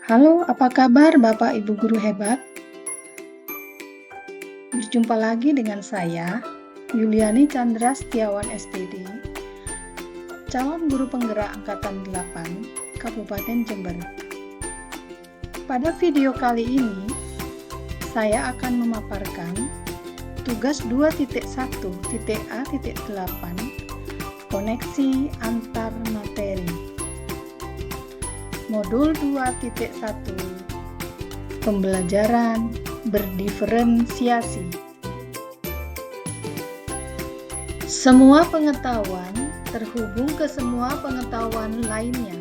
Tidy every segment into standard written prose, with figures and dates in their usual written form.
Halo, apa kabar Bapak Ibu guru hebat? Berjumpa lagi dengan saya, Yuliani Chandra Setiawan SPD, calon guru penggerak angkatan 8, Kabupaten Jember. Pada video kali ini, saya akan memaparkan tugas 2.1.A.8 koneksi antar materi. Modul 2.1 Pembelajaran berdiferensiasi. Semua pengetahuan terhubung ke semua pengetahuan lainnya.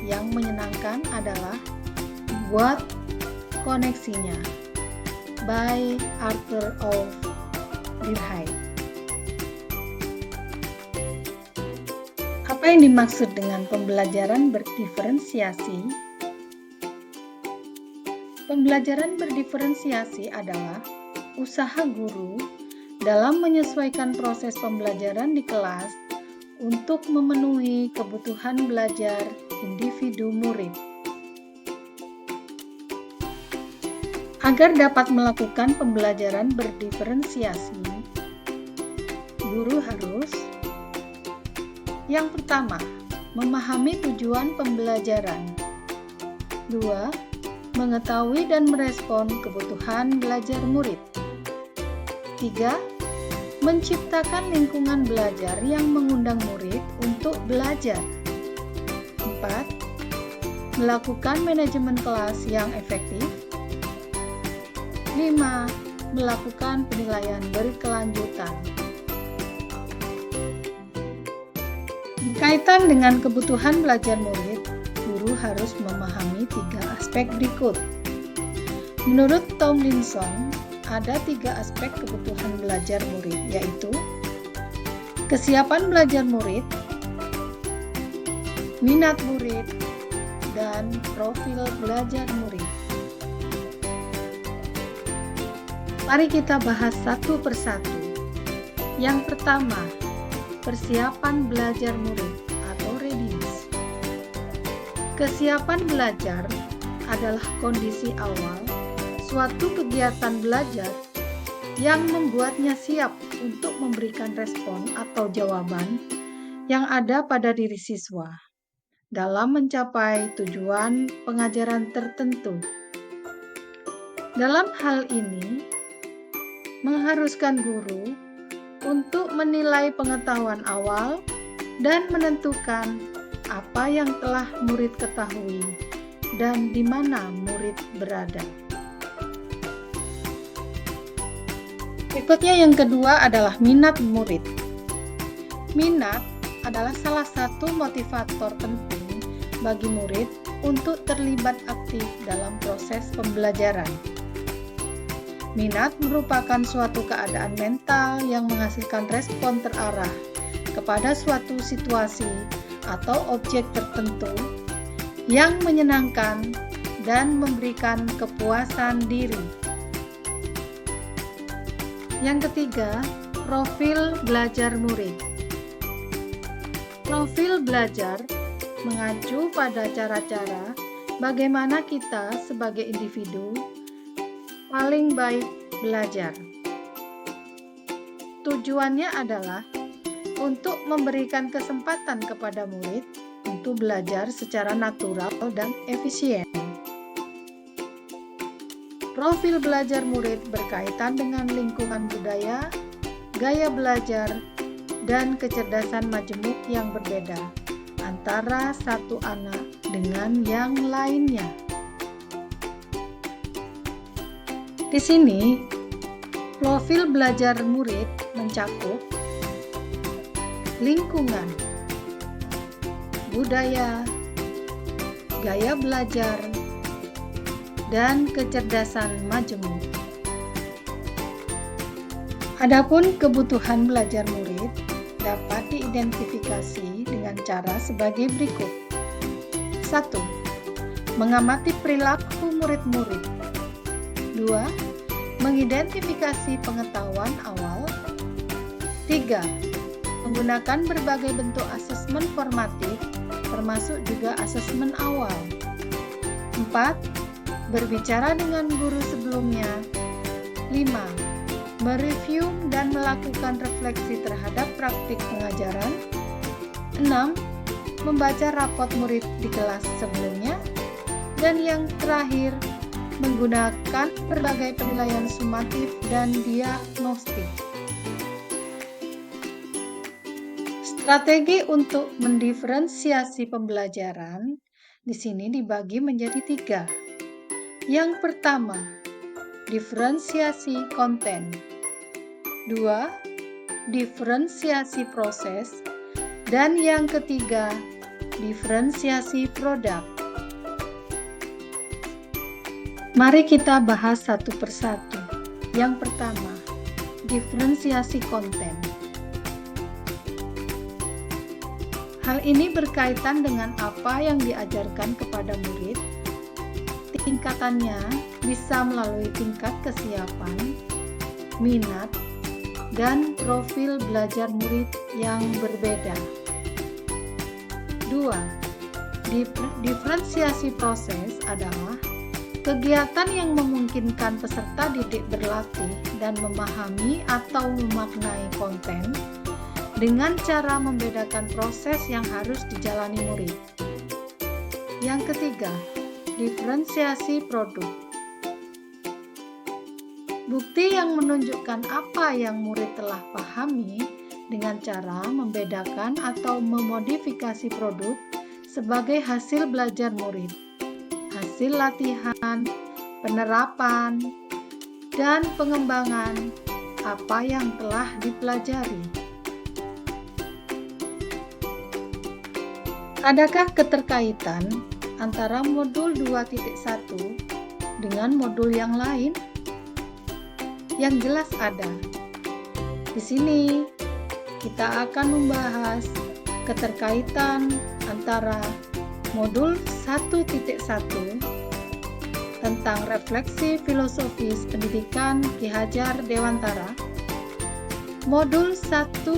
Yang menyenangkan adalah buat koneksinya. By Arthur of Virhay. Apa yang dimaksud dengan pembelajaran berdiferensiasi? Pembelajaran berdiferensiasi adalah usaha guru dalam menyesuaikan proses pembelajaran di kelas untuk memenuhi kebutuhan belajar individu murid. Agar dapat melakukan pembelajaran berdiferensiasi, guru harus yang pertama, memahami tujuan pembelajaran. 2. Mengetahui dan merespon kebutuhan belajar murid. 3. Menciptakan lingkungan belajar yang mengundang murid untuk belajar. 4. Melakukan manajemen kelas yang efektif. 5. Melakukan penilaian berkelanjutan. Berkaitan dengan kebutuhan belajar murid, guru harus memahami 3 aspek berikut. Menurut Tomlinson, ada 3 aspek kebutuhan belajar murid, yaitu kesiapan belajar murid, minat murid, dan profil belajar murid. Mari kita bahas satu persatu. Yang pertama, persiapan belajar murid atau readiness. Kesiapan belajar adalah kondisi awal suatu kegiatan belajar yang membuatnya siap untuk memberikan respon atau jawaban yang ada pada diri siswa dalam mencapai tujuan pengajaran tertentu. Dalam hal ini, mengharuskan guru untuk menilai pengetahuan awal dan menentukan apa yang telah murid ketahui dan di mana murid berada. Berikutnya yang kedua adalah minat murid. Minat adalah salah satu motivator penting bagi murid untuk terlibat aktif dalam proses pembelajaran. Minat merupakan suatu keadaan mental yang menghasilkan respon terarah kepada suatu situasi atau objek tertentu yang menyenangkan dan memberikan kepuasan diri. Yang ketiga, profil belajar murid. Profil belajar mengacu pada cara-cara bagaimana kita sebagai individu paling baik belajar. Tujuannya adalah untuk memberikan kesempatan kepada murid untuk belajar secara natural dan efisien. Profil belajar murid berkaitan dengan lingkungan budaya, gaya belajar, dan kecerdasan majemuk yang berbeda antara satu anak dengan yang lainnya. Di sini, profil belajar murid mencakup lingkungan, budaya, gaya belajar, dan kecerdasan majemuk. Adapun kebutuhan belajar murid dapat diidentifikasi dengan cara sebagai berikut. 1. Mengamati perilaku murid-murid. 2. Mengidentifikasi pengetahuan awal. 3. Menggunakan berbagai bentuk asesmen formatif, termasuk juga asesmen awal. 4. Berbicara dengan guru sebelumnya. 5. Mereview dan melakukan refleksi terhadap praktik pengajaran. 6. Membaca rapot murid di kelas sebelumnya. Dan yang terakhir, menggunakan berbagai penilaian sumatif dan diagnostik. Strategi untuk mendiferensiasi pembelajaran di sini dibagi menjadi 3. Yang pertama, diferensiasi konten. 2. Diferensiasi proses. Dan yang ketiga, diferensiasi produk. Mari kita bahas satu persatu. Yang pertama, diferensiasi konten. Hal ini berkaitan dengan apa yang diajarkan kepada murid. Tingkatannya bisa melalui tingkat kesiapan, minat, dan profil belajar murid yang berbeda. 2. Diferensiasi proses adalah kegiatan yang memungkinkan peserta didik berlatih dan memahami atau memaknai konten dengan cara membedakan proses yang harus dijalani murid. Yang ketiga, diferensiasi produk. Bukti yang menunjukkan apa yang murid telah pahami dengan cara membedakan atau memodifikasi produk sebagai hasil belajar murid, hasil latihan, penerapan, dan pengembangan apa yang telah dipelajari. Adakah keterkaitan antara modul 2.1 dengan modul yang lain? Yang jelas ada. Di sini kita akan membahas keterkaitan antara modul 1.1 tentang refleksi filosofis pendidikan Ki Hajar Dewantara, modul 1.2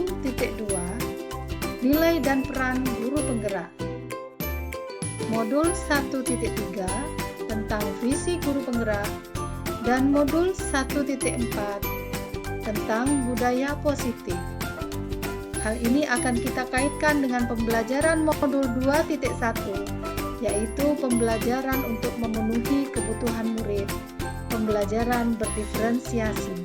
nilai dan peran guru penggerak, modul 1.3 tentang visi guru penggerak, dan modul 1.4 tentang budaya positif. Hal ini akan kita kaitkan dengan pembelajaran modul 2.1, yaitu pembelajaran untuk memenuhi kebutuhan murid, pembelajaran berdiferensiasi.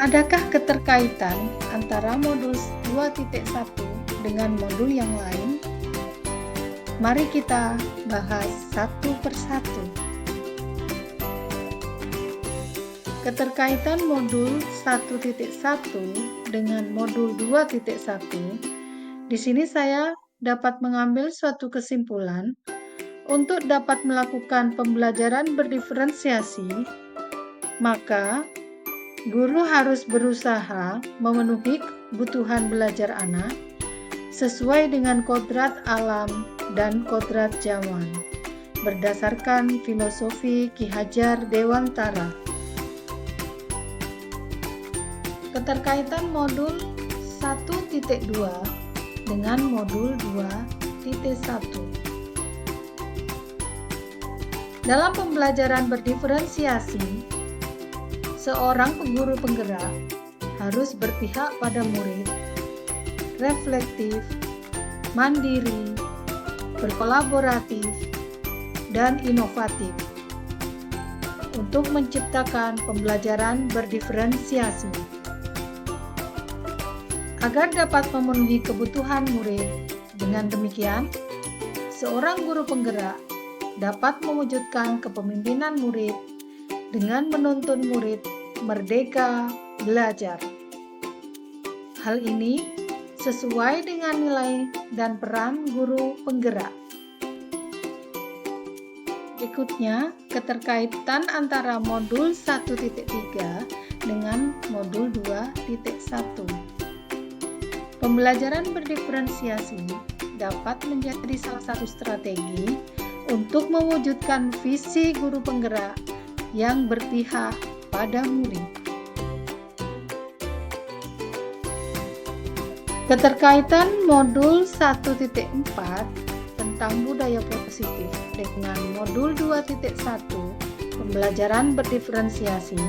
Adakah keterkaitan antara modul 2.1 dengan modul yang lain? Mari kita bahas satu persatu. Keterkaitan modul 1.1 dengan modul 2.1. Di sini saya dapat mengambil suatu kesimpulan untuk dapat melakukan pembelajaran berdiferensiasi, maka guru harus berusaha memenuhi kebutuhan belajar anak sesuai dengan kodrat alam dan kodrat zaman, berdasarkan filosofi Ki Hajar Dewantara. Keterkaitan modul 1.2 dengan modul 2.1. Dalam pembelajaran berdiferensiasi, seorang guru penggerak harus berpihak pada murid, reflektif, mandiri, berkolaboratif, dan inovatif untuk menciptakan pembelajaran berdiferensiasi. Agar dapat memenuhi kebutuhan murid, dengan demikian, seorang guru penggerak dapat mewujudkan kepemimpinan murid dengan menuntun murid merdeka belajar. Hal ini sesuai dengan nilai dan peran guru penggerak. Berikutnya, keterkaitan antara modul 1.3 dengan modul 2.1. Pembelajaran berdiferensiasi dapat menjadi salah satu strategi untuk mewujudkan visi guru penggerak yang berpihak pada murid. Keterkaitan modul 1.4 tentang budaya positif dengan modul 2.1 pembelajaran berdiferensiasi.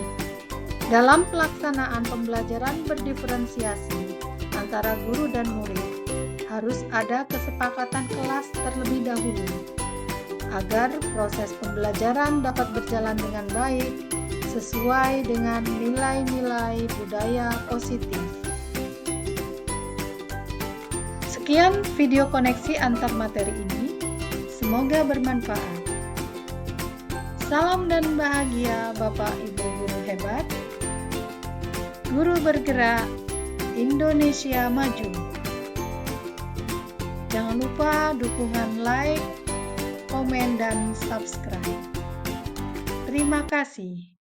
Dalam pelaksanaan pembelajaran berdiferensiasi antara guru dan murid, harus ada kesepakatan kelas terlebih dahulu agar proses pembelajaran dapat berjalan dengan baik sesuai dengan nilai-nilai budaya positif. Sekian video koneksi antar materi ini, semoga bermanfaat. Salam dan bahagia Bapak Ibu guru hebat. Guru bergerak, Indonesia maju. Jangan lupa dukungan like, komen, dan subscribe. Terima kasih.